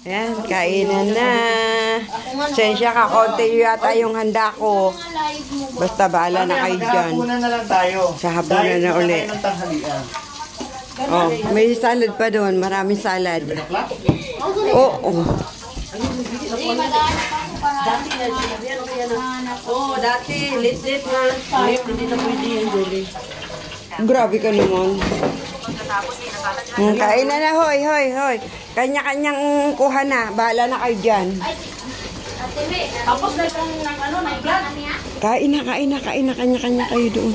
Ayan, kainan na. Sensya ka, konti yata yung handa ko. Basta bahala na kayo dyan. Hapunan na lang tayo. Sa hapunan na uli. Oh, may salad pa doon. Maraming salad. Oh, oh. Dati, lit-lit na. Hindi na pwede yung duli. Grabe ka naman. Kain na, hoy, hoy, hoy. Kanya-kanyang kuha na. Bahala na kayo dyan. Tapos na itong nag-vlog. Kain na. Kanya-kanya kayo doon.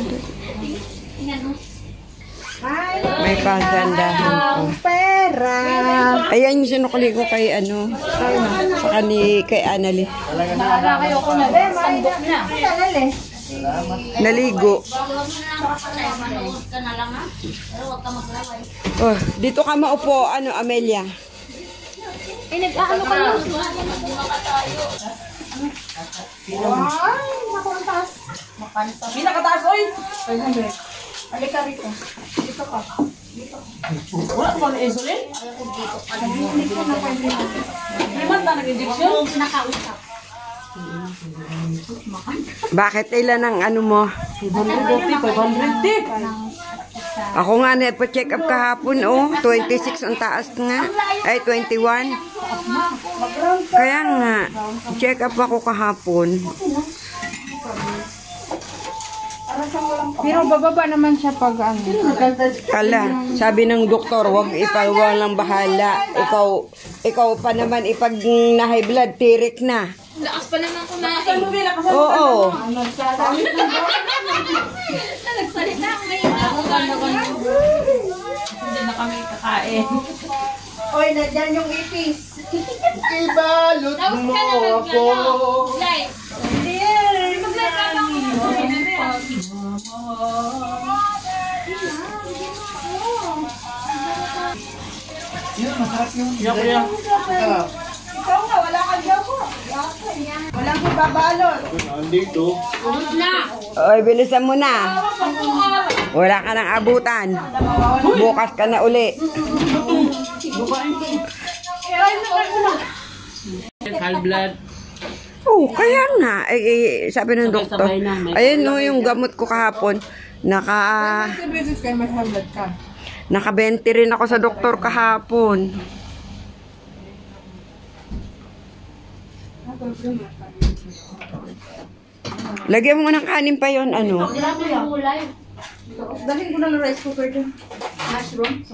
May pasandahan po. Pera. Ayan yung sinukli ko kay ano. Saka kay Annalie. Kayo ko na. Sandok na. Naligo. Oh, dito ka maupo, ano, Amelia. Nag-ano kayo? Ay, nakuntas. May nakataas, oy! 500. Halika rito. Dito ka. Dito. Wala ka ba na insulin? Dito ka. Liman na nag-injection? Nakausap. Bakit ilan ang ano mo? 500. Ako nga pa-check up kahapon, oh. 26 ang taas nga. Ay, 21. Kaya nga, check up ako kahapon. Pero bababa naman siya pag ano. Kala, sabi ng doktor, wag walang bahala. Ikaw pa naman ipag na high blood, tirik na. Lakas pa naman kumain. Oo. Nagsalita ako ngayon. Hindi na kami kakain. Oy, nandiyan yung ipis. Ibalot mo ako. Live. Mag-live ka lang. Yun, masarap yung yan. Ikaw nga, wala kang yawa. Walang ibabalot. Andito. Oy, bilisan mo na. Wala ka nang abutan. Bukas ka na uli. High blood. Oh, kaya nga. Sabi ng doktor. Ayun, no, yung gamot ko kahapon. Naka 20 rin ako sa doktor kahapon. Lagyan mo ng kanin pa yon, ano? Dalhin ko na ng rice cooker dun. Mushroom.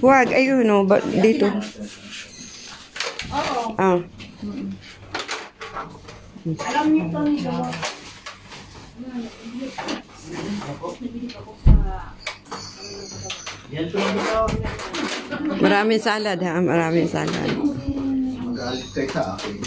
Wag, ayun, no, dito. Ah. Alam niyo ito nito. Maraming salad, ha? Maraming salad. Magalit kayo sa akin.